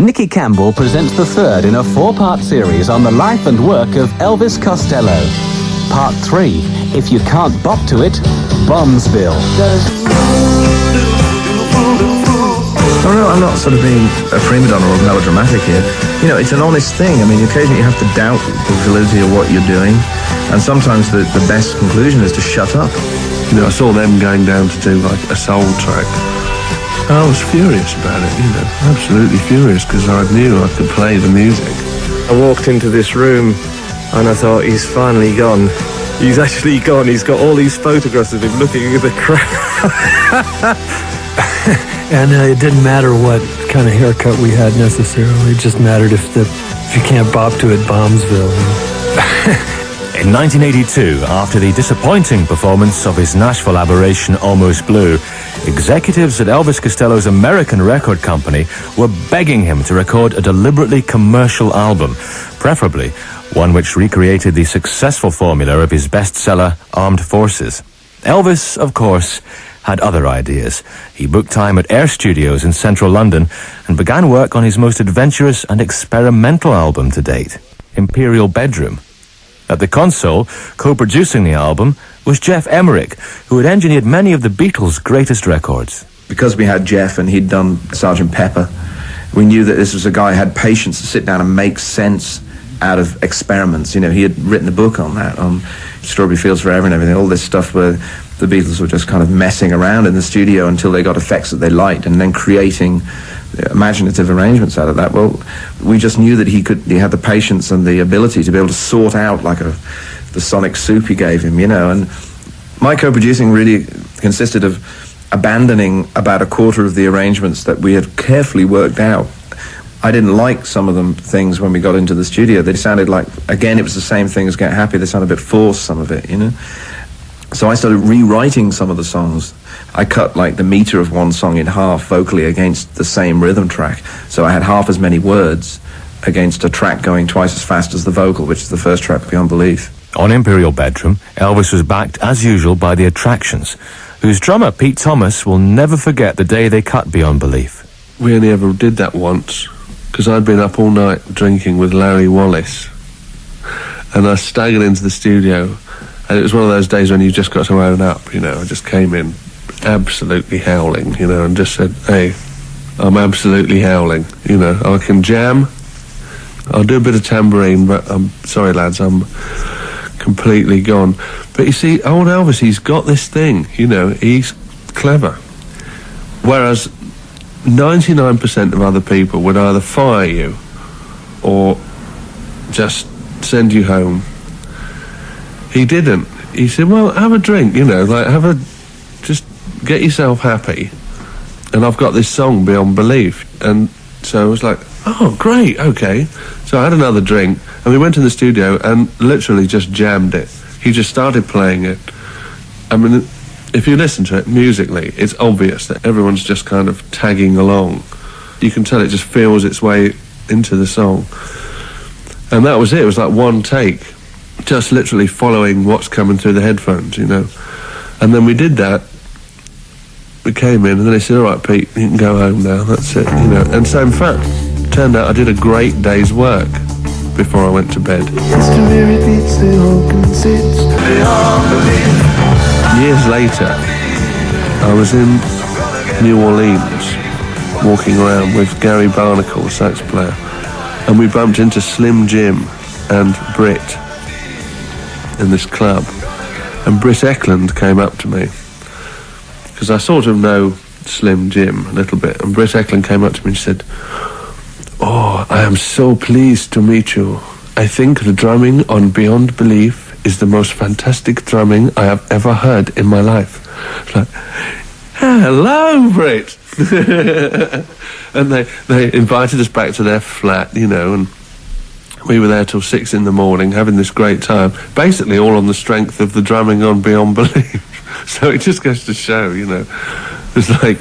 Nicky Campbell presents the third in a four-part series on the life and work of Elvis Costello. Part 3, If You Can't Bop to It, Bombsville. Oh no, I'm not sort of being a prima donna or melodramatic here. You know, it's an honest thing. I mean, occasionally you have to doubt the validity of what you're doing, and sometimes the best conclusion is to shut up. You know, I saw them going down to do like a soul track. I was furious about it, you know, absolutely furious, because I knew I could play the music. I walked into this room and I thought, he's finally gone. He's actually gone. He's got all these photographs of him looking at the crowd. And it didn't matter what kind of haircut we had necessarily. It just mattered if you can't bop to it, Bombsville. In 1982, after the disappointing performance of his Nashville aberration Almost Blue, executives at Elvis Costello's American record company were begging him to record a deliberately commercial album, preferably one which recreated the successful formula of his bestseller Armed Forces. Elvis, of course, had other ideas. He booked time at Air Studios in central London and began work on his most adventurous and experimental album to date, Imperial Bedroom. At the console, co-producing the album, was Jeff Emerick, who had engineered many of the Beatles' greatest records. Because we had Jeff and he'd done Sgt. Pepper, we knew that this was a guy who had patience to sit down and make sense out of experiments. You know, he had written a book on that, on Strawberry Fields Forever and everything, all this stuff where the Beatles were just kind of messing around in the studio until they got effects that they liked, and then creating imaginative arrangements out of that. Well, we just knew that he had the patience and the ability to be able to sort out like the sonic soup he gave him, you know. And my co-producing really consisted of abandoning about a quarter of the arrangements that we had carefully worked out. I didn't like some of them things when we got into the studio. They sounded like, again, it was the same thing as Get Happy. They sounded a bit forced, some of it, you know. So I started rewriting some of the songs. I cut like the meter of one song in half vocally against the same rhythm track. So I had half as many words against a track going twice as fast as the vocal, which is the first track, Beyond Belief. On Imperial Bedroom, Elvis was backed, as usual, by the Attractions, whose drummer, Pete Thomas, will never forget the day they cut Beyond Belief. We only ever did that once, because I'd been up all night drinking with Larry Wallace, and I staggered into the studio, and it was one of those days when you just got to own up, you know. I just came in absolutely howling, you know, and just said, hey, I'm absolutely howling, you know. I can jam, I'll do a bit of tambourine, but I'm sorry, lads, I'm completely gone. But you see, old Elvis, he's got this thing, you know, he's clever. Whereas 99% of other people would either fire you or just send you home. He didn't. He said, well, have a drink, you know, like just get yourself happy. And I've got this song, Beyond Belief. And so I was like, oh, great, okay. So I had another drink, and we went to the studio and literally just jammed it. He just started playing it. I mean, if you listen to it musically, it's obvious that everyone's just kind of tagging along. You can tell it just feels its way into the song. And that was it. It was like one take, just literally following what's coming through the headphones, you know. And then we did that. We came in, and then they said, all right, Pete, you can go home now, that's it, you know. And so, in fact, it turned out I did a great day's work before I went to bed. Years later, I was in New Orleans, walking around with Gary Barnacle, the sax player, and we bumped into Slim Jim and Britt in this club. And Britt Eklund came up to me, because I sort of know Slim Jim a little bit, and Britt Eklund came up to me and said, oh, I am so pleased to meet you. I think the drumming on Beyond Belief is the most fantastic drumming I have ever heard in my life. It's like, hello, Britt. And they invited us back to their flat, you know, and we were there till 6 in the morning having this great time, basically all on the strength of the drumming on Beyond Belief. So it just goes to show, you know, it's like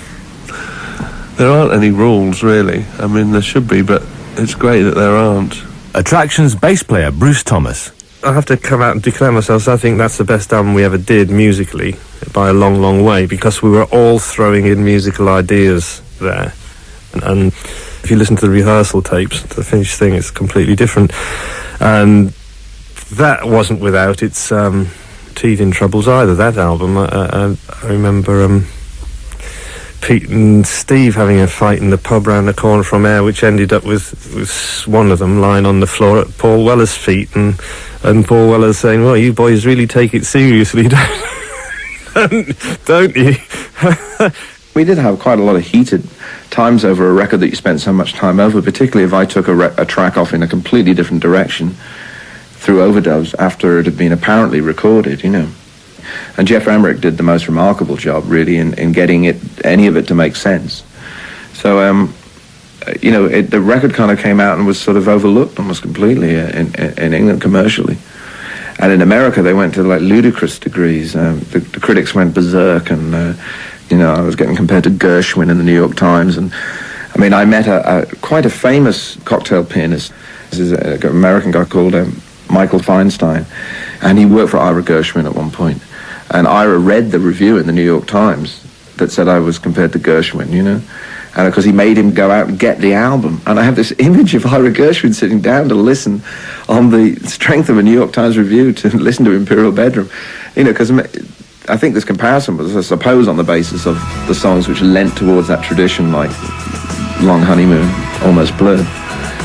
there aren't any rules, really. I mean, there should be, but it's great that there aren't. Attractions bass player Bruce Thomas. I have to come out and declare myself, I think that's the best album we ever did musically, by a long, long way, because we were all throwing in musical ideas there. And If you listen to the rehearsal tapes, the finished thing is completely different. And that wasn't without its teething troubles either, that album. I remember Pete and Steve having a fight in the pub round the corner from Air, which ended up with one of them lying on the floor at Paul Weller's feet, and Paul Weller saying, well, you boys really take it seriously, don't you? We did have quite a lot of heated times over a record that you spent so much time over, particularly if I took a track off in a completely different direction through overdubs after it had been apparently recorded, you know. And Jeff Emmerich did the most remarkable job, really, in getting any of it to make sense. So, you know, the record kind of came out and was sort of overlooked almost completely in England commercially. And in America, they went to like ludicrous degrees. The critics went berserk, and you know, I was getting compared to Gershwin in the New York Times. And I mean, I met quite a famous cocktail pianist. This is an American guy called Michael Feinstein, and he worked for Ira Gershwin at one point. And Ira read the review in the New York Times that said I was compared to Gershwin, you know, and because he made him go out and get the album. And I have this image of Ira Gershwin sitting down to listen on the strength of a New York Times review to listen to Imperial Bedroom, you know, because I think this comparison was, I suppose, on the basis of the songs which lent towards that tradition, like Long Honeymoon, Almost Blurred.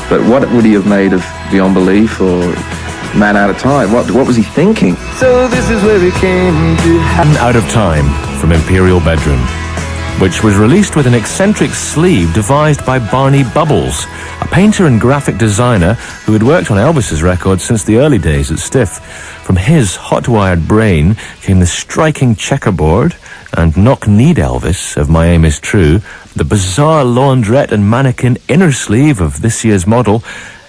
But what would he have made of Beyond Belief or Man Out of Time? What was he thinking? So this is where we came to Out of Time from Imperial Bedroom, which was released with an eccentric sleeve devised by Barney Bubbles, a painter and graphic designer who had worked on Elvis's records since the early days at Stiff. From his hot-wired brain came the striking checkerboard and knock-kneed Elvis of My Aim Is True, the bizarre laundrette and mannequin inner sleeve of this year's model,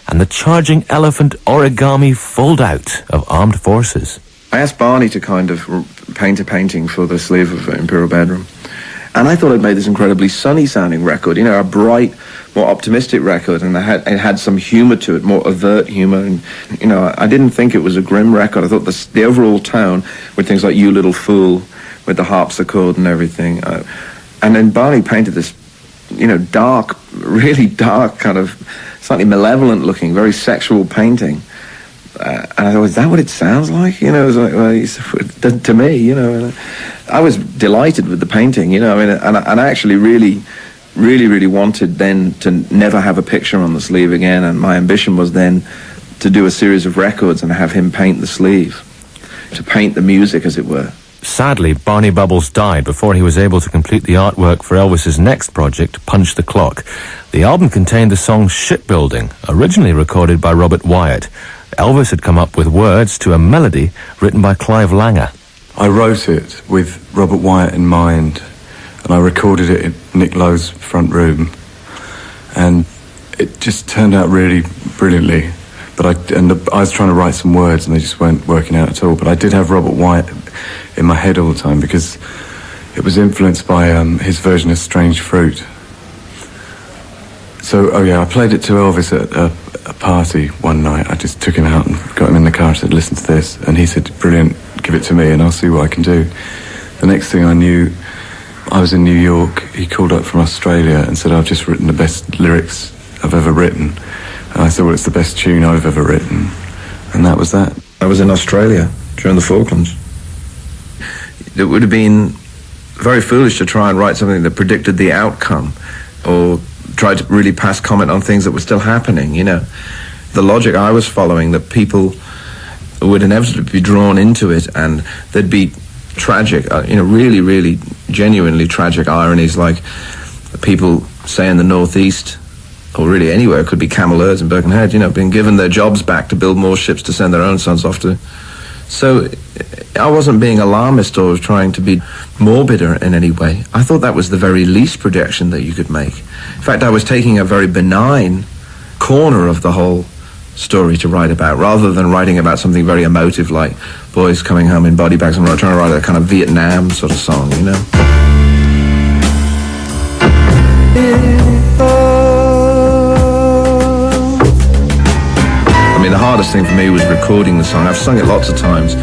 and the charging elephant origami fold-out of Armed Forces. I asked Barney to kind of paint a painting for the sleeve of Imperial Bedroom, and I thought I'd made this incredibly sunny-sounding record, you know, a bright, more optimistic record, and it had some humour to it, more overt humour, and, you know, I didn't think it was a grim record. I thought the overall tone, with things like You Little Fool, with the harpsichord and everything, and then Barney painted this, you know, dark, really dark, kind of slightly malevolent-looking, very sexual painting. And I thought, is that what it sounds like? You know, it was like, well, to me, you know. I was delighted with the painting, you know, I mean, and I actually really wanted then to never have a picture on the sleeve again, and my ambition was then to do a series of records and have him paint the sleeve, to paint the music, as it were. Sadly, Barney Bubbles died before he was able to complete the artwork for Elvis's next project, Punch the Clock. The album contained the song Shipbuilding, originally recorded by Robert Wyatt. Elvis had come up with words to a melody written by Clive Langer. I wrote it with Robert Wyatt in mind, and I recorded it in Nick Lowe's front room, and it just turned out really brilliantly. But I was trying to write some words, and they just weren't working out at all. But I did have Robert Wyatt in my head all the time because it was influenced by his version of Strange Fruit. So, I played it to Elvis at a party one night. I just took him out and got him in the car and said, listen to this. And he said, brilliant, give it to me and I'll see what I can do. The next thing I knew, I was in New York. He called up from Australia and said, I've just written the best lyrics I've ever written. And I said, well, it's the best tune I've ever written. And that was that. I was in Australia during the Falklands. It would have been very foolish to try and write something that predicted the outcome or try to really pass comment on things that were still happening, you know. The logic I was following, that people would inevitably be drawn into it and there'd be tragic, you know, really genuinely tragic ironies, like people, say, in the Northeast, or really anywhere, it could be Camel Eards and Birkenhead, you know, being given their jobs back to build more ships to send their own sons off to. So I wasn't being alarmist or trying to be morbid in any way. I thought that was the very least projection that you could make. In fact, I was taking a very benign corner of the whole story to write about, rather than writing about something very emotive like boys coming home in body bags, and trying to write a kind of Vietnam sort of song, you know. I mean, the hardest thing for me was recording the song. I've sung it lots of times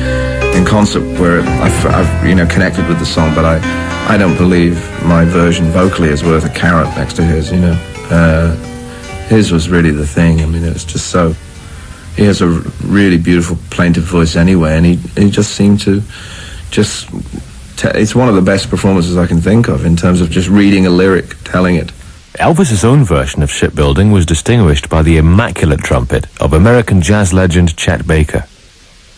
in concert where I've you know, connected with the song, but I don't believe my version vocally is worth a carrot next to his, you know. his was really the thing. I mean, it was just so... He has a really beautiful plaintive voice anyway, and he just seemed to just... It's one of the best performances I can think of in terms of just reading a lyric, telling it. Elvis's own version of Shipbuilding was distinguished by the immaculate trumpet of American jazz legend Chet Baker.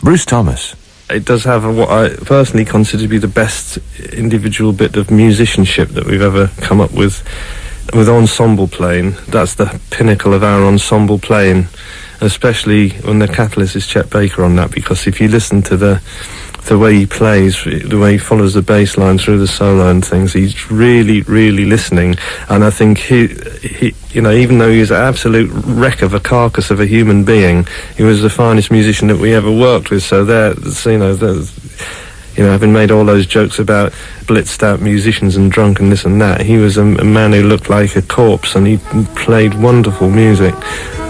Bruce Thomas. It does have what I personally consider to be the best individual bit of musicianship that we've ever come up with ensemble playing. That's the pinnacle of our ensemble playing, especially when the catalyst is Chet Baker on that, because if you listen to the way he plays, the way he follows the bass line through the solo and things, he's really, really listening. And I think he even though he was an absolute wreck of a carcass of a human being, he was the finest musician that we ever worked with. So having made all those jokes about blitzed out musicians and drunk and this and that, he was a man who looked like a corpse, and he played wonderful music.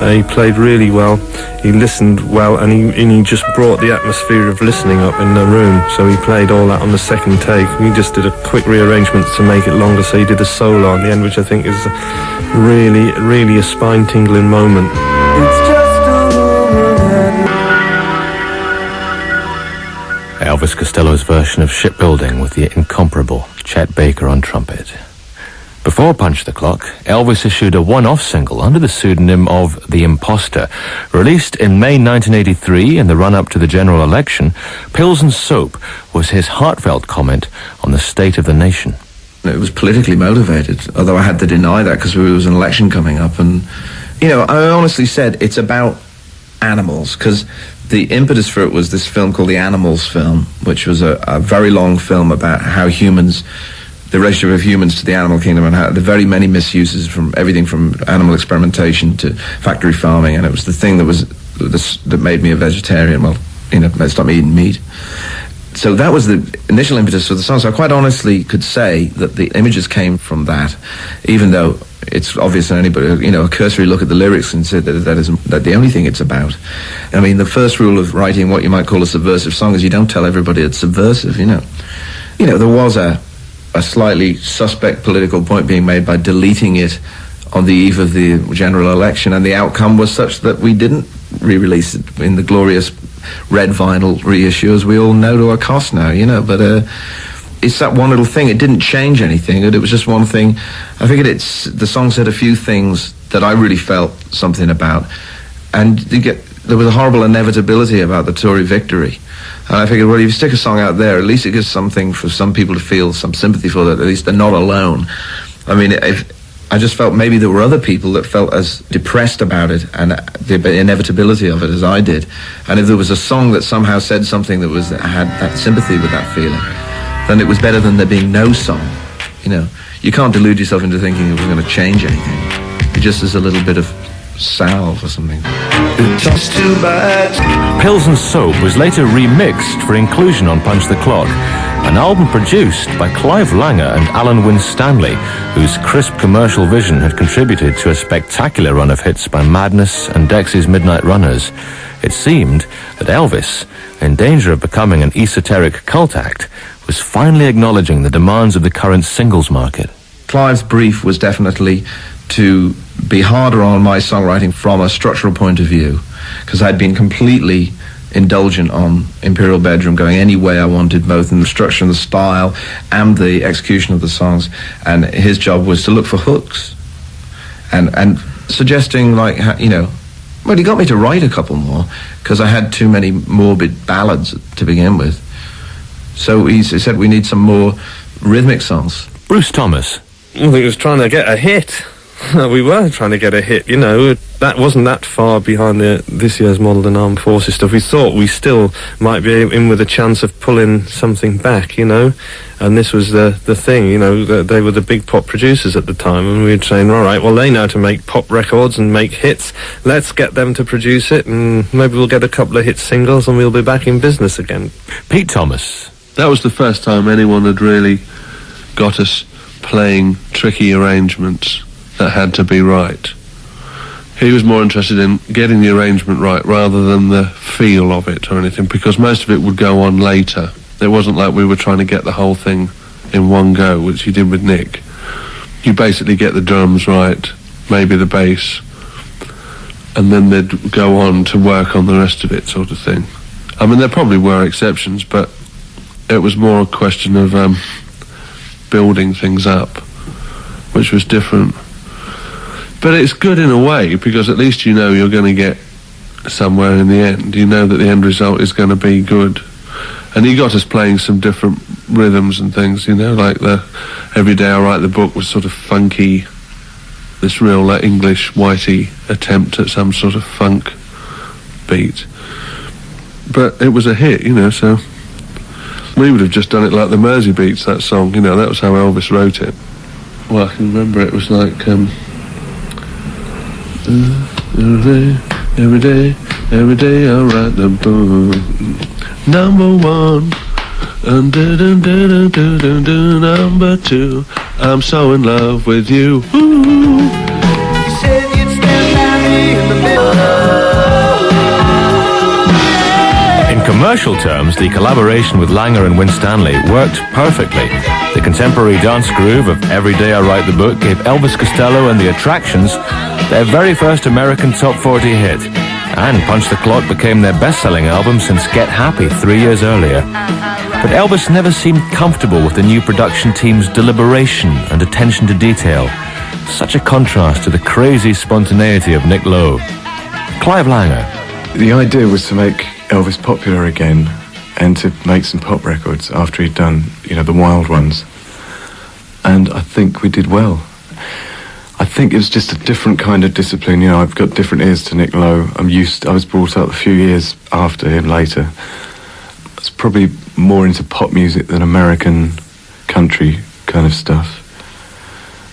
He played really well, he listened well, and he just brought the atmosphere of listening up in the room. So he played all that on the second take. We just did a quick rearrangement to make it longer, so he did a solo on the end, which I think is really, really a spine-tingling moment. It's just Elvis Costello's version of Shipbuilding with the incomparable Chet Baker on trumpet. Before Punch the Clock, Elvis issued a one-off single under the pseudonym of The Imposter. Released in May 1983 in the run-up to the general election, Pills and Soap was his heartfelt comment on the state of the nation. It was politically motivated, although I had to deny that because there was an election coming up. And, I honestly said it's about animals, because the impetus for it was this film called The Animals Film, which was a very long film about how the relationship of humans to the animal kingdom, and how the very many misuses, from everything from animal experimentation to factory farming. And it was the thing that made me a vegetarian. Well, stopped me eating meat. So that was the initial impetus for the song. So I quite honestly could say that the images came from that, even though it's obvious to anybody, a cursory look at the lyrics and said that isn't the only thing it's about. I mean, the first rule of writing what you might call a subversive song is you don't tell everybody it's subversive, There was a slightly suspect political point being made by deleting it on the eve of the general election, and the outcome was such that we didn't re-release it in the glorious red vinyl reissue, as we all know to our cost now, but it's that one little thing. It didn't change anything. It was just one thing. I figured the song said a few things that I really felt something about, and there was a horrible inevitability about the Tory victory. And I figured, well, if you stick a song out there, at least it gives something for some people to feel some sympathy for, that at least they're not alone. I mean, I just felt maybe there were other people that felt as depressed about it and the inevitability of it as I did. And if there was a song that somehow said something that had that sympathy with that feeling, then it was better than there being no song. You can't delude yourself into thinking it was going to change anything. It just is a little bit of salve or something. Just too bad. Pills and Soap was later remixed for inclusion on Punch the Clock, an album produced by Clive Langer and Alan Winstanley, whose crisp commercial vision had contributed to a spectacular run of hits by Madness and Dexys Midnight Runners. It seemed that Elvis, in danger of becoming an esoteric cult act, was finally acknowledging the demands of the current singles market. Clive's brief was definitely to be harder on my songwriting from a structural point of view, because I'd been completely indulgent on Imperial Bedroom, going any way I wanted, both in the structure and the style and the execution of the songs. And his job was to look for hooks and suggesting, well, he got me to write a couple more because I had too many morbid ballads to begin with. So he said we need some more rhythmic songs. Bruce Thomas. I think he was trying to get a hit. We were trying to get a hit, that wasn't that far behind this year's Model and Armed Forces stuff. We thought we still might be in with a chance of pulling something back, and this was the thing, they were the big pop producers at the time, and we were saying, all right, well, they know how to make pop records and make hits, let's get them to produce it, and maybe we'll get a couple of hit singles and we'll be back in business again. Pete Thomas. That was the first time anyone had really got us playing tricky arrangements that had to be right. He was more interested in getting the arrangement right rather than the feel of it or anything, because most of it would go on later. It wasn't like we were trying to get the whole thing in one go, which he did with Nick. You basically get the drums right, maybe the bass, and then they'd go on to work on the rest of it, sort of thing. I mean, there probably were exceptions, but it was more a question of building things up, which was different. But it's good in a way, because at least you know you're going to get somewhere in the end. You know that the end result is going to be good. And he got us playing some different rhythms and things, you know, like the Every Day I Write the Book was sort of funky, this real English whitey attempt at some sort of funk beat. But it was a hit, you know, so we would have just done it like the Mersey Beats, that song, you know, that was how Elvis wrote it. Well, I can remember it was like, every day I write the book, number one, number two, I'm so in love with you. Ooh. In commercial terms, the collaboration with Langer and Winstanley worked perfectly. The contemporary dance groove of Every Day I Write the Book gave Elvis Costello and the Attractions their very first American top 40 hit. And Punch the Clock became their best-selling album since Get Happy 3 years earlier. But Elvis never seemed comfortable with the new production team's deliberation and attention to detail. Such a contrast to the crazy spontaneity of Nick Lowe. Clive Langer. The idea was to make Elvis popular again and to make some pop records after he'd done, you know, the wild ones. And I think we did well. I think it was just a different kind of discipline. You know, I've got different ears to Nick Lowe. I was brought up a few years after him later. I was probably more into pop music than American country kind of stuff.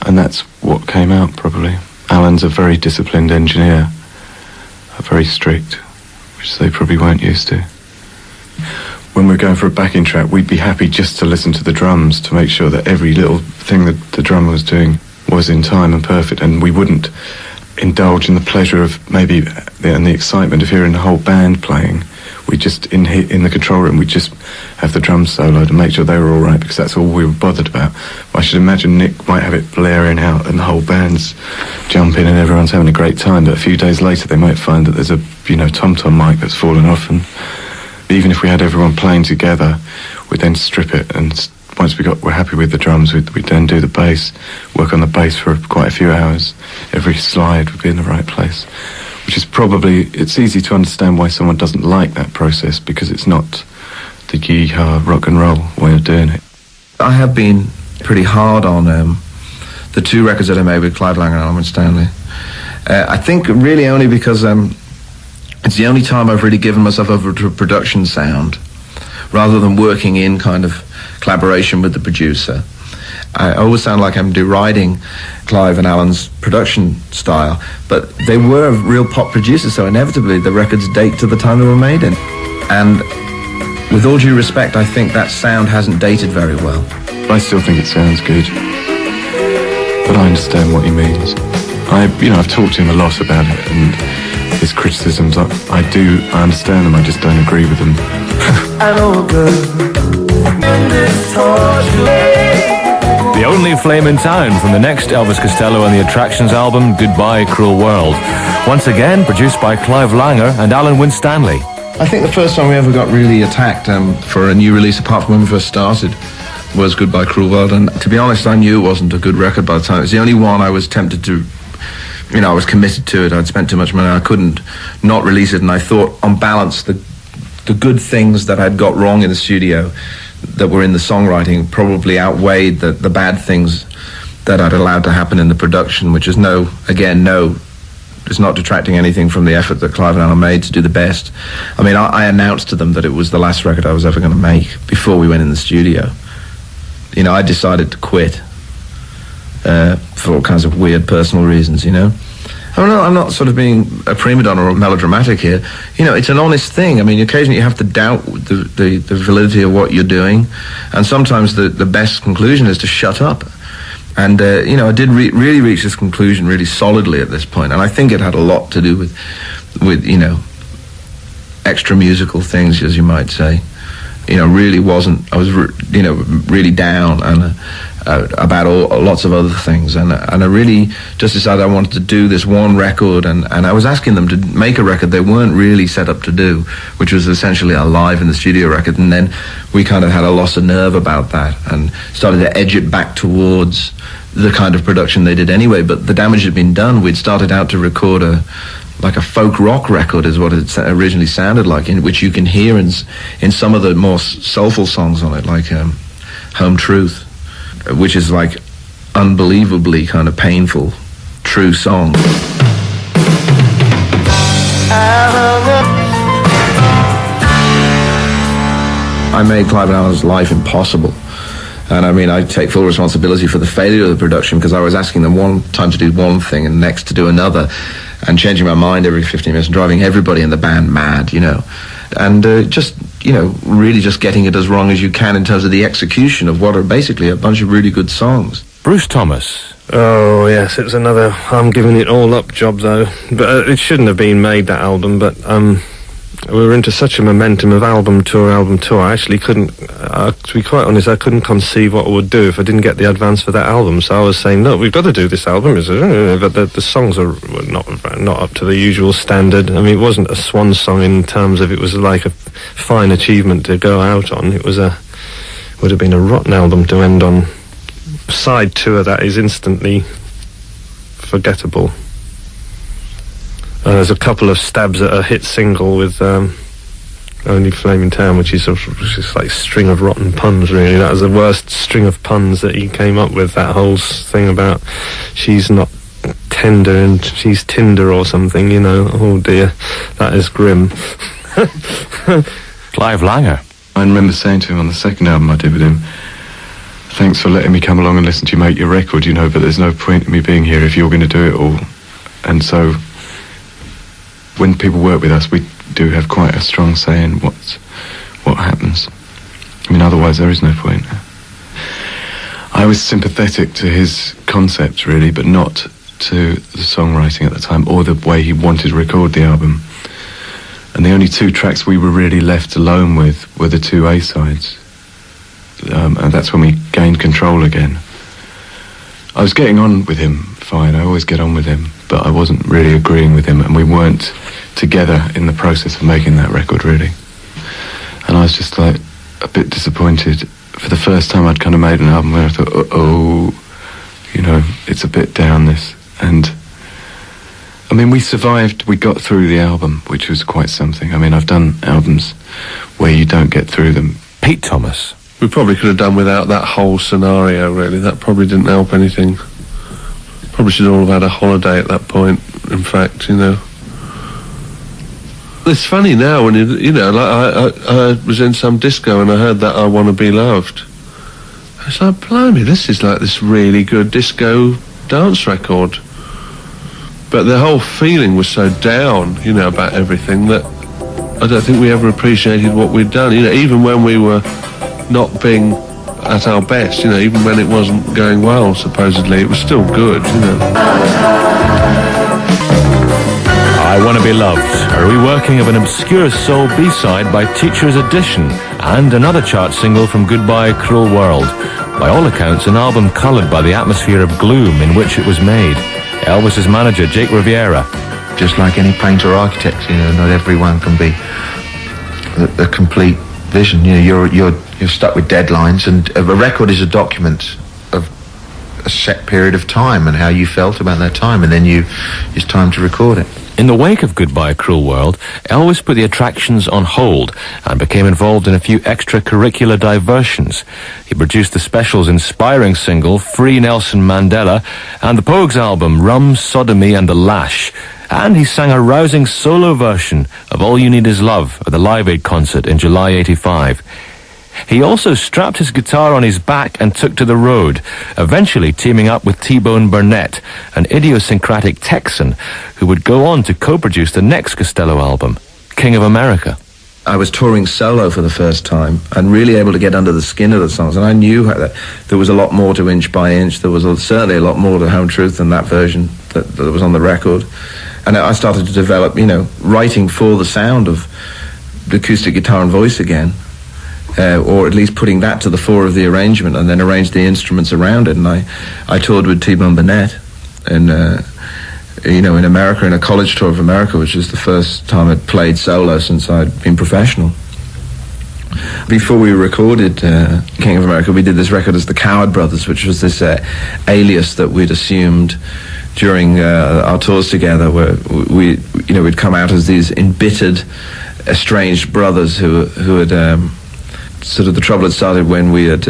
And that's what came out, probably. Alan's a very disciplined engineer, very strict, which they probably weren't used to. When we're going for a backing track, we'd be happy just to listen to the drums to make sure that every little thing that the drummer was doing was in time and perfect, and we wouldn't indulge in the pleasure of maybe and the excitement of hearing the whole band playing. We just, in the control room, we'd just have the drums soloed and make sure they were all right, because that's all we were bothered about. I should imagine Nick might have it blaring out and the whole band's jumping and everyone's having a great time, but a few days later they might find that there's a, you know, tom-tom mic that's fallen off, and even if we had everyone playing together, we'd then strip it, and once we're happy with the drums, we'd then do the bass, work on the bass for quite a few hours. Every slide would be in the right place, which is probably, it's easy to understand why someone doesn't like that process, because it's not the yee-haw rock and roll way of doing it. I have been pretty hard on the two records that I made with Clive Langer and Alan Winstanley. I think really only because it's the only time I've really given myself over to a production sound, rather than working in kind of collaboration with the producer. I always sound like I'm deriding Clive and Alan's production style, but they were real pop producers, so inevitably the records date to the time they were made in. And with all due respect, I think that sound hasn't dated very well. I still think it sounds good, but I understand what he means. I've talked to him a lot about it, and his criticisms, I understand them, I just don't agree with them. The only flame in town from the next Elvis Costello and the Attractions album, Goodbye Cruel World. Once again, produced by Clive Langer and Alan Winstanley. I think the first time we ever got really attacked for a new release, apart from when we first started, was Goodbye Cruel World. And to be honest, I knew it wasn't a good record by the time. It was the only one I was tempted to, you know, I was committed to it. I'd spent too much money. I couldn't not release it. And I thought, on balance, the good things that I'd got wrong in the studio that were in the songwriting probably outweighed the bad things that I'd allowed to happen in the production, which is it's not detracting anything from the effort that Clive and Alan made to do the best. I mean, I announced to them that it was the last record I was ever going to make before we went in the studio. You know, I decided to quit for all kinds of weird personal reasons, you know. I'm not sort of being a prima donna or melodramatic here. You know, it's an honest thing. I mean, occasionally you have to doubt the validity of what you're doing, and sometimes the best conclusion is to shut up. And, you know, I did really reach this conclusion really solidly at this point, and I think it had a lot to do with you know, extra musical things, as you might say. You know, really wasn't, I was, you know, really down, about lots of other things, and I really just decided I wanted to do this one record, and I was asking them to make a record they weren't really set up to do, which was essentially a live in the studio record, and then we kind of had a loss of nerve about that and started to edge it back towards the kind of production they did anyway. But the damage had been done. We'd started out to record a folk rock record, is what it originally sounded like, in which you can hear in some of the more soulful songs on it, like Home Truth, which is like unbelievably kind of painful, true song. I made Clive and Alan's life impossible. And I mean, I take full responsibility for the failure of the production, because I was asking them one time to do one thing and next to do another, and changing my mind every 15 minutes and driving everybody in the band mad, you know. And just, you know, really just getting it as wrong as you can in terms of the execution of what are basically a bunch of really good songs. Bruce Thomas. Oh, yes, it was another I'm giving it all up job, though. But it shouldn't have been made, that album, but we were into such a momentum of album tour. I actually couldn't, to be quite honest, I couldn't conceive what I would do if I didn't get the advance for that album. So I was saying, look, we've got to do this album. But the songs are not up to the usual standard. I mean, it wasn't a swan song in terms of it was like a fine achievement to go out on. It would have been a rotten album to end on. Side 2 of that is instantly forgettable. There's a couple of stabs at a hit single with Only Flame in Town, which is like a string of rotten puns, really. That was the worst string of puns that he came up with, that whole thing about she's not tender and she's Tinder or something, you know. Oh dear, that is grim. Clive Langer. I remember saying to him on the second album I did with him, thanks for letting me come along and listen to you make your record, you know, but there's no point in me being here if you're going to do it all. And so when people work with us, we do have quite a strong say in what happens. I mean, otherwise there is no point. I was sympathetic to his concept, really, but not to the songwriting at the time or the way he wanted to record the album. And the only 2 tracks we were really left alone with were the 2 A-sides. And that's when we gained control again. I was getting on with him fine, I always get on with him, but I wasn't really agreeing with him, and we weren't together in the process of making that record, really. And I was just like a bit disappointed. For the first time I'd kind of made an album where I thought, uh-oh, you know, it's a bit down, this. And I mean, we survived, we got through the album, which was quite something. I mean, I've done albums where you don't get through them. Pete Thomas. We probably could have done without that whole scenario, really. That probably didn't help anything. Probably should all have had a holiday at that point, in fact, you know. It's funny now when, you know, like I was in some disco and I heard that I Want to Be Loved. I was like, blimey, this is like this really good disco dance record. But the whole feeling was so down, you know, about everything that I don't think we ever appreciated what we'd done. You know, even when we were not being at our best, you know, even when it wasn't going well, supposedly, it was still good, you know. I Want to Be Loved, a reworking of an obscure soul B-side by Teacher's Edition, and another chart single from Goodbye Cruel World. By all accounts, an album coloured by the atmosphere of gloom in which it was made. Elvis's manager, Jake Riviera. Just like any painter or architect, you know, not everyone can be a complete vision. You know, you're stuck with deadlines, and a record is a document of a set period of time and how you felt about that time, and then it's time to record it. In the wake of Goodbye Cruel World, Elvis put the attractions on hold and became involved in a few extracurricular diversions. He produced the Specials' inspiring single, Free Nelson Mandela, and the Pogues album, Rum, Sodomy and the Lash. And he sang a rousing solo version of All You Need Is Love at the Live Aid concert in July '85. He also strapped his guitar on his back and took to the road, eventually teaming up with T-Bone Burnett, an idiosyncratic Texan who would go on to co-produce the next Costello album, King of America. I was touring solo for the first time and really able to get under the skin of the songs, and I knew that there was a lot more to Inch by Inch. There was certainly a lot more to Home Truth than that version that was on the record. And I started to develop, you know, writing for the sound of the acoustic guitar and voice again. or at least putting that to the fore of the arrangement, and then arranged the instruments around it. And I toured with T-Bone Burnett, and in America, in a college tour of America, which was the first time I'd played solo since I'd been professional. Before we recorded King of America, we did this record as the Coward Brothers, which was this alias that we'd assumed during our tours together, where we'd come out as these embittered, estranged brothers who had sort of, the trouble had started when we had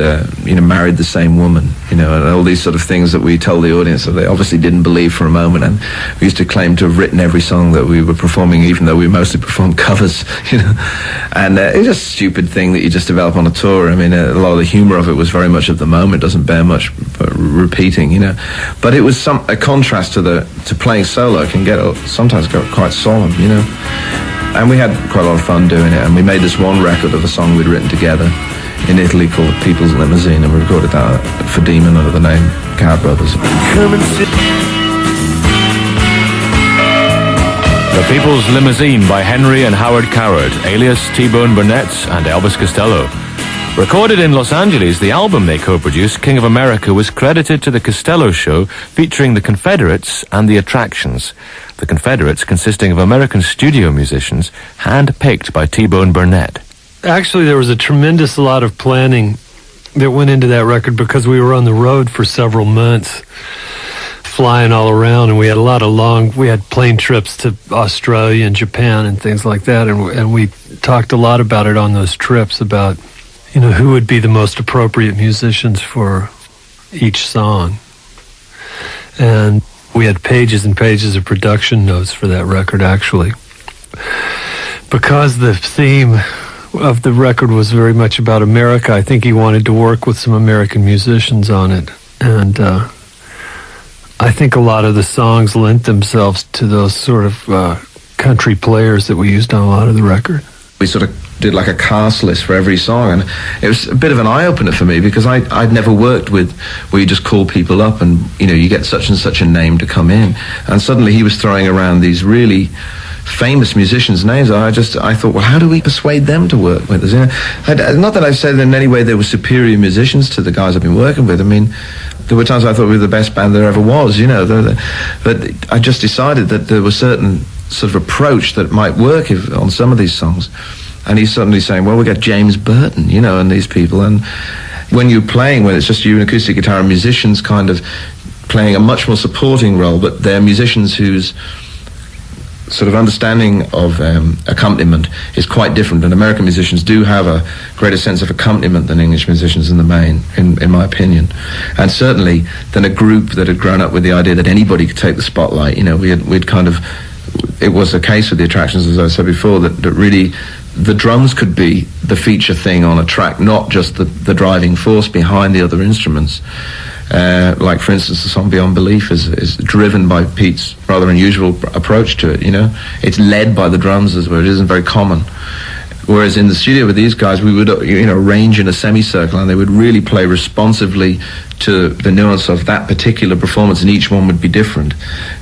married the same woman, and all these sort of things that we told the audience that they obviously didn't believe for a moment. And we used to claim to have written every song that we were performing, even though we mostly performed covers, and it's just a stupid thing that you just develop on a tour. I mean, a lot of the humor of it was very much of the moment, doesn't bear much repeating, but it was a contrast to playing solo can sometimes get quite solemn, And we had quite a lot of fun doing it, and we made this one record of a song we'd written together in Italy called People's Limousine, and we recorded that for Demon under the name Coward Brothers. The People's Limousine by Henry and Howard Coward, alias T-Bone Burnett and Elvis Costello. Recorded in Los Angeles, the album they co-produced, King of America, was credited to the Costello Show, featuring the Confederates and the Attractions. The Confederates consisting of American studio musicians, hand-picked by T-Bone Burnett. Actually, there was a tremendous lot of planning that went into that record because we were on the road for several months, flying all around, and we had a lot of we had plane trips to Australia and Japan and things like that, and we talked a lot about it on those trips, about who would be the most appropriate musicians for each song. And we had pages and pages of production notes for that record, actually. Because the theme of the record was very much about America, I think he wanted to work with some American musicians on it. And I think a lot of the songs lent themselves to those sort of country players that we used on a lot of the record. We sort of did like a cast list for every song, and it was a bit of an eye-opener for me, because I'd never worked with where you just call people up and you get such and such a name to come in, and suddenly he was throwing around these really famous musicians' names. I thought, well, how do we persuade them to work with us? Not that I've said in any way they were superior musicians to the guys I've been working with. I mean, there were times I thought we were the best band there ever was, but I just decided that there was certain sort of approach that might work on some of these songs. And he's suddenly saying, well, we got James Burton, and these people. And when you're playing, when it's just you and acoustic guitar, and musicians kind of playing a much more supporting role, but they're musicians whose sort of understanding of accompaniment is quite different. And American musicians do have a greater sense of accompaniment than English musicians in the main, in my opinion. And certainly than a group that had grown up with the idea that anybody could take the spotlight. We'd kind of... It was a case with the Attractions, as I said before, that really the drums could be the feature thing on a track, not just the driving force behind the other instruments. Like, for instance, the song Beyond Belief is driven by Pete's rather unusual approach to it, It's led by the drums, as well. It isn't very common. Whereas in the studio with these guys, we would, arrange in a semicircle, and they would really play responsively to the nuance of that particular performance, and each one would be different.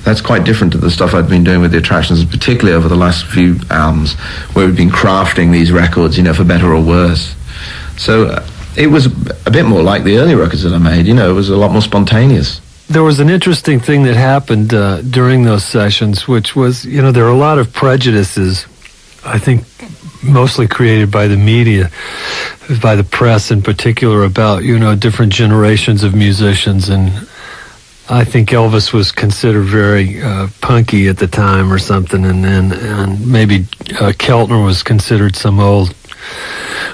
That's quite different to the stuff I'd been doing with the Attractions, particularly over the last few albums, where we've been crafting these records, for better or worse. So it was a bit more like the early records that I made, it was a lot more spontaneous. There was an interesting thing that happened during those sessions, which was, there are a lot of prejudices, I think, mostly created by the media, by the press in particular, about, different generations of musicians. And I think Elvis was considered very punky at the time or something, and maybe Keltner was considered some old,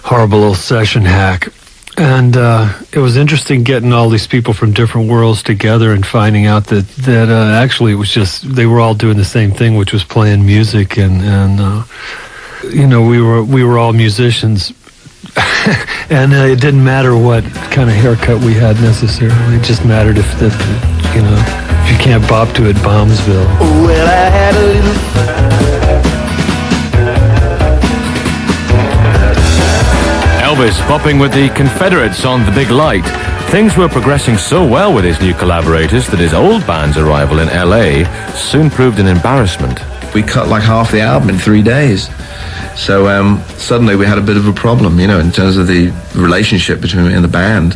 horrible old session hack. And it was interesting getting all these people from different worlds together and finding out that actually it was just, they were all doing the same thing, which was playing music, and we were all musicians, and it didn't matter what kind of haircut we had necessarily. It just mattered if you can't bop to it, Bombsville. Well, I had a little. Elvis bopping with the Confederates on The Big Light. Things were progressing so well with his new collaborators that his old band's arrival in LA soon proved an embarrassment. We cut like half the album in 3 days. So suddenly we had a bit of a problem, you know, in terms of the relationship between me and the band,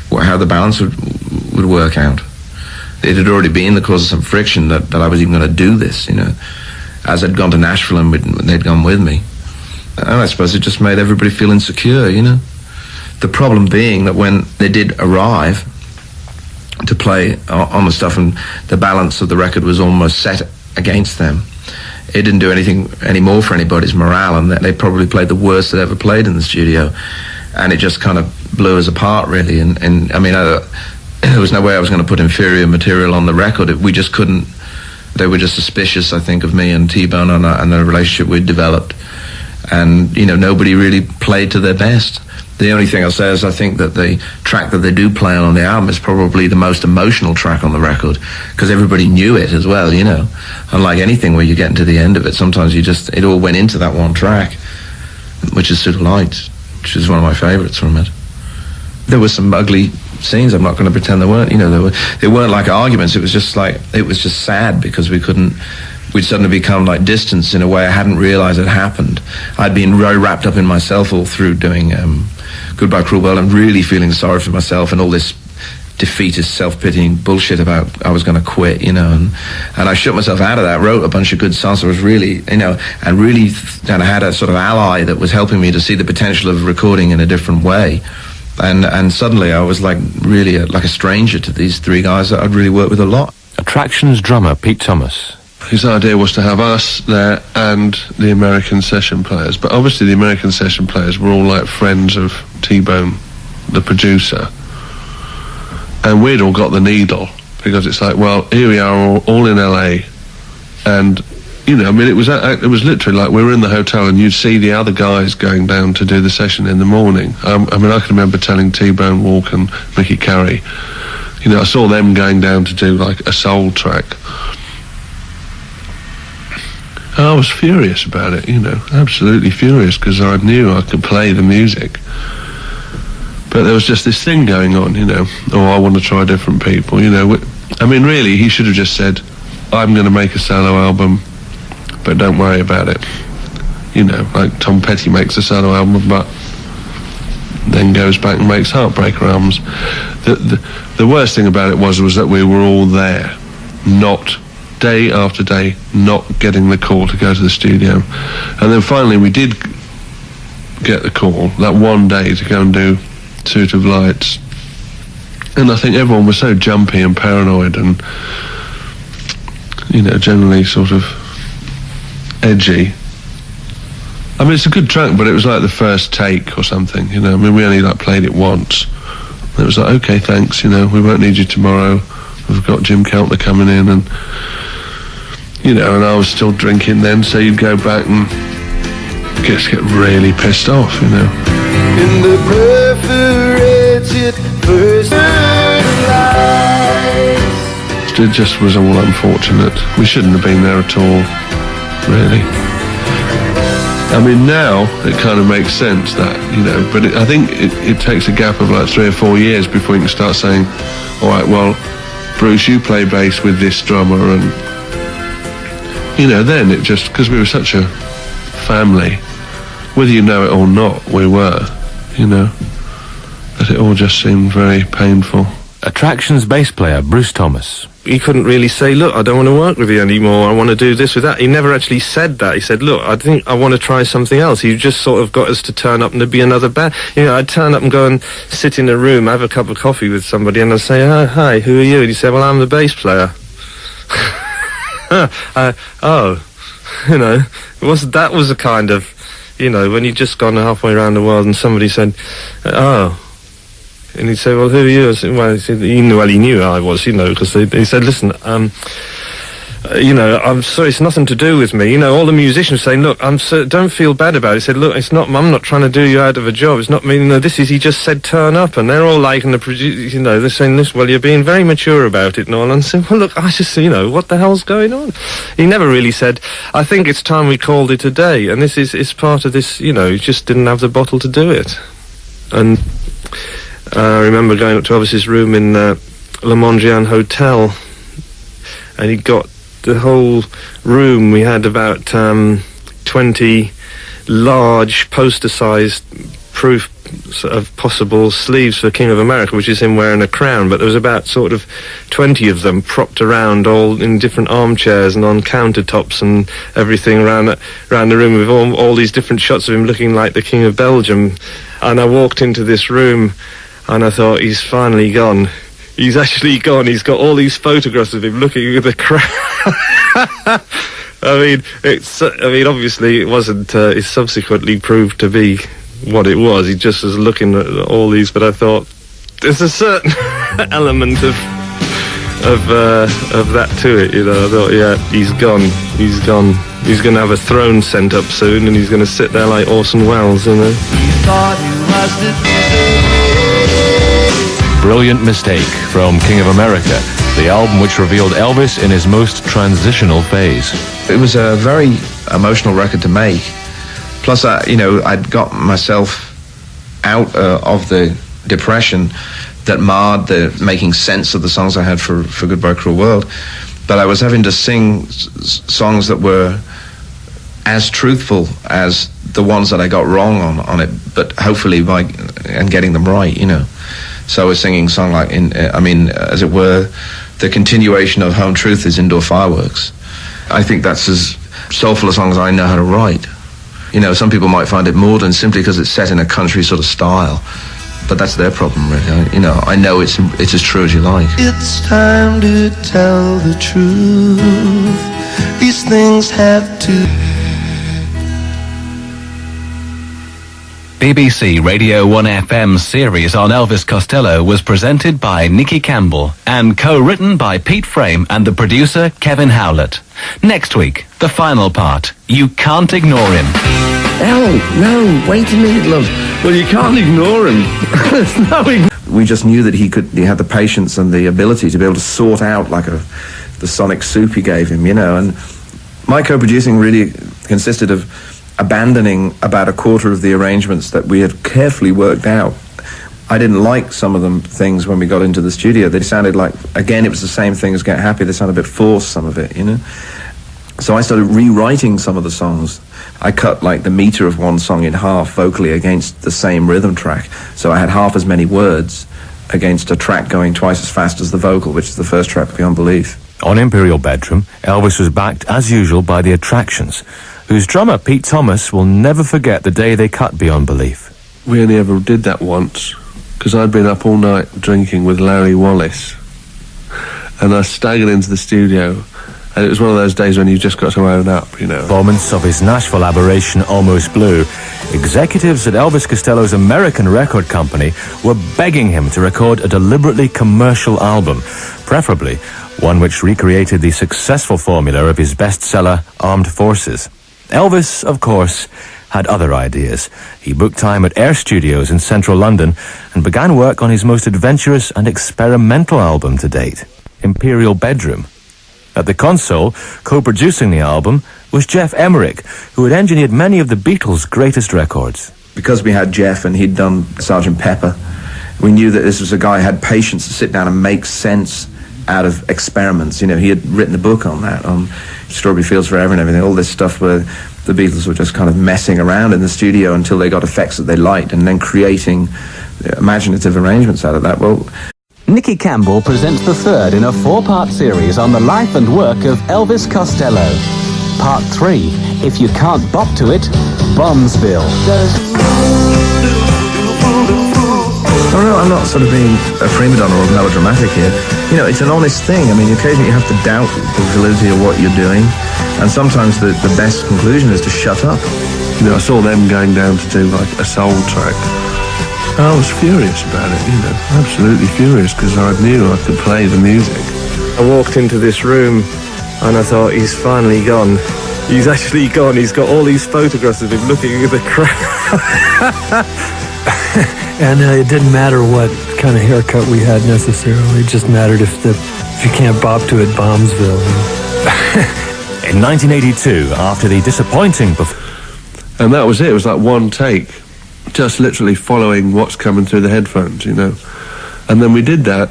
how the balance would work out. It had already been the cause of some friction that I was even going to do this, you know, as I'd gone to Nashville and they'd gone with me. And I suppose it just made everybody feel insecure, you know. The problem being that when they did arrive to play on the stuff and the balance of the record was almost set against them, it didn't do anything anymore for anybody's morale, and they probably played the worst they'd ever played in the studio, and it just kind of blew us apart, really. And I mean, there was no way I was going to put inferior material on the record. We just couldn't. They were just suspicious, I think, of me and T-Bone and the relationship we'd developed, and you know, nobody really played to their best. The only thing I'll say is I think that the track that they do play on the album is probably the most emotional track on the record, because everybody knew it as well, you know. Unlike anything where you're getting to the end of it, sometimes it all went into that one track, which is Suit of Light, which is one of my favourites from it. There were some ugly scenes, I'm not going to pretend there weren't, you know, they weren't like arguments, it was just sad because we'd suddenly become like distanced in a way I hadn't realised had happened. I'd been very wrapped up in myself all through doing Goodbye Cruel World, and really feeling sorry for myself and all this defeatist self-pitying bullshit about I was going to quit, you know, and I shut myself out of that, wrote a bunch of good songs. I was really, you know, and I had a sort of ally that was helping me to see the potential of recording in a different way. And suddenly I was like really like a stranger to these three guys that I'd really worked with a lot. Attractions drummer Pete Thomas. His idea was to have us there and the American session players, but obviously the American session players were all like friends of T-Bone, the producer, and we'd all got the needle, because it's like, well, here we are all in LA, and you know, I mean, it was literally like we were in the hotel and you'd see the other guys going down to do the session in the morning. I mean, I can remember telling T-Bone Walk and Mickey Carey, you know, I saw them going down to do like a soul track. I was furious about it, you know, absolutely furious, because I knew I could play the music. But there was just this thing going on, you know, I want to try different people, you know. I mean, really, he should have just said, I'm going to make a solo album, but don't worry about it. You know, like Tom Petty makes a solo album, but then goes back and makes Heartbreaker albums. The worst thing about it was that we were all there, not day after day, not getting the call to go to the studio. And then finally we did get the call that one day to go and do Suit of Lights, and I think everyone was so jumpy and paranoid and, you know, generally sort of edgy. I mean, it's a good track, but it was like the first take or something, you know. I mean, we only like played it once. It was like, okay, thanks, you know, we won't need you tomorrow, we've got Jim Keltner coming in, and you know, and I was still drinking then, so you'd go back and just get really pissed off, you know. In the perforated first lights. It just was all unfortunate. We shouldn't have been there at all, really. I mean, now it kind of makes sense that, you know, but I think it takes a gap of like 3 or 4 years before you can start saying, all right, well, Bruce, you play bass with this drummer, and you know, then it just, because we were such a family, whether you know it or not, we were, you know, that it all just seemed very painful. Attractions bass player Bruce Thomas. He couldn't really say, look, I don't want to work with you anymore, I want to do this with that. He never actually said that. He said, look, I think I want to try something else. He just sort of got us to turn up and there'd be another band. You know, I'd turn up and go and sit in a room, have a cup of coffee with somebody, and I'd say, oh, hi, who are you? And he'd say, well, I'm the bass player. You know, that was a kind of, you know, when you'd just gone halfway around the world and somebody said, oh, and he'd say, well, who are you? I said, well, he knew who I was, you know, because he said, listen, you know, I'm sorry, it's nothing to do with me. You know, all the musicians saying, look, don't feel bad about it. He said, look, I'm not trying to do you out of a job. It's not me, you know, he just said turn up, and they're all like, and you know, they're saying this, well, you're being very mature about it and all. And I said, well, look, I just, you know, what the hell's going on? He never really said, I think it's time we called it a day, and this is part of this, you know, he just didn't have the bottle to do it. And I remember going up to Elvis's room in Le Mondrian Hotel, and he got the whole room. We had about 20 large poster-sized proof of possible sleeves for King of America, which is him wearing a crown, but there was about sort of 20 of them propped around, all in different armchairs and on countertops and everything around the room, with all these different shots of him looking like the King of Belgium. And I walked into this room and I thought, he's finally gone. He's actually gone. He's got all these photographs of him looking at the crown. I mean, obviously it wasn't, it subsequently proved to be what it was. He just was looking at all these, but I thought there's a certain element of that to it, you know. I thought, yeah, he's gone. He's going to have a throne sent up soon, and he's going to sit there like Orson Welles, you know. Brilliant Mistake from King of America, the album which revealed Elvis in his most transitional phase. It was a very emotional record to make. Plus, I'd got myself out of the depression that marred the making sense of the songs I had for Goodbye Cruel World. But I was having to sing songs that were as truthful as the ones that I got wrong on it, but hopefully and getting them right, you know. So I was singing a song like, as it were, the continuation of Home Truth is Indoor Fireworks. I think that's as soulful a song as I know how to write. You know, some people might find it maudlin simply because it's set in a country sort of style, but that's their problem, really. I know it's as true as you like. It's time to tell the truth. These things have to. BBC Radio 1 FM series on Elvis Costello was presented by Nicky Campbell and co-written by Pete Frame and the producer Kevin Howlett. Next week, the final part. You can't ignore him. No, wait a minute, love. Well, you can't ignore him. We just knew that he had the patience and the ability to be able to sort out like the sonic soup he gave him, you know. And my co-producing really consisted of abandoning about a quarter of the arrangements that we had carefully worked out. I didn't like some of them things when we got into the studio. They sounded like, again, it was the same thing as Get Happy. They sounded a bit forced, some of it, you know. So I started rewriting some of the songs. I cut like the meter of one song in half vocally against the same rhythm track. So I had half as many words against a track going twice as fast as the vocal, which is the first track, Beyond Belief. On Imperial Bedroom, Elvis was backed as usual by the Attractions, whose drummer Pete Thomas will never forget the day they cut Beyond Belief. We only ever did that once, because I'd been up all night drinking with Larry Wallace, and I staggered into the studio, and it was one of those days when you just got to own up, you know. Performance of his Nashville aberration Almost Blue, executives at Elvis Costello's American record company were begging him to record a deliberately commercial album, preferably one which recreated the successful formula of his bestseller Armed Forces. Elvis, of course, had other ideas. He booked time at Air Studios in central London and began work on his most adventurous and experimental album to date, Imperial Bedroom. At the console, co-producing the album, was Jeff Emerick, who had engineered many of the Beatles' greatest records. Because we had Jeff and he'd done Sgt. Pepper, we knew that this was a guy who had patience to sit down and make sense out of experiments. You know, he had written a book on that, on Strawberry Fields Forever and everything, all this stuff where the Beatles were just kind of messing around in the studio until they got effects that they liked and then creating imaginative arrangements out of that. Well, Nicky Campbell presents the third in a 4-part series on the life and work of Elvis Costello. Part 3, If You Can't Bop to It, Bombsville. Oh no, I'm not sort of being a prima donna or melodramatic here. You know, it's an honest thing. I mean, occasionally you have to doubt the validity of what you're doing, and sometimes the best conclusion is to shut up. You know, I saw them going down to do like a soul track. I was furious about it, you know, absolutely furious, because I knew I could play the music. I walked into this room and I thought, he's finally gone. He's actually gone. He's got all these photographs of him looking at the crowd. And it didn't matter what kind of haircut we had necessarily. It just mattered if you can't bop to it, Bombsville. In 1982, after the disappointing And that was it. It was like one take, just literally following what's coming through the headphones, you know. And then we did that.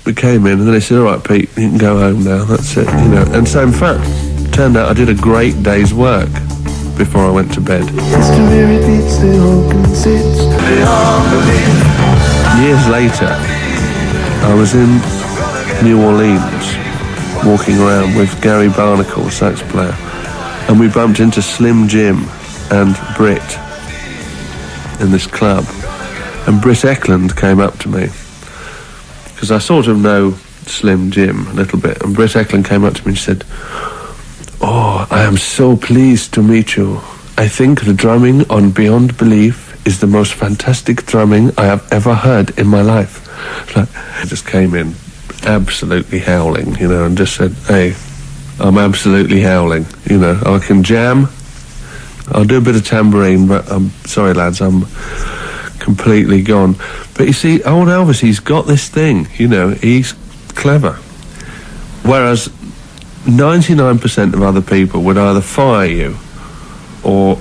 We came in and then they said, all right, Pete, you can go home now. That's it, you know. And so, in fact, it turned out I did a great day's work, before I went to bed. History repeats, they all consist. They all believe. Years later, I was in New Orleans, walking around with Gary Barnacle, sax player, and we bumped into Slim Jim and Britt in this club. And Britt Eklund came up to me, because I sort of know Slim Jim a little bit, and Britt Eklund came up to me and said, "Oh, I am so pleased to meet you. I think the drumming on Beyond Belief is the most fantastic drumming I have ever heard in my life." I just came in absolutely howling, you know, and just said, "Hey, I'm absolutely howling, you know, I can jam, I'll do a bit of tambourine, but I'm sorry lads, I'm completely gone." But you see, old Elvis, he's got this thing, you know, he's clever. Whereas 99% of other people would either fire you or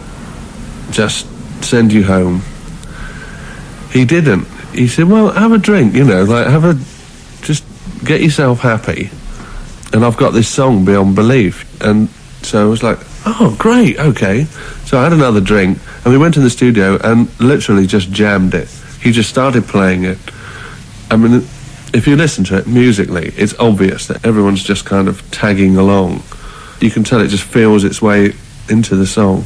just send you home. He didn't. He said, "Well, have a drink, you know, like just get yourself happy. And I've got this song, Beyond Belief." And so I was like, "Oh, great, okay." So I had another drink, and we went in the studio and literally just jammed it. He just started playing it. I mean, if you listen to it musically, it's obvious that everyone's just kind of tagging along. You can tell it just feels its way into the song.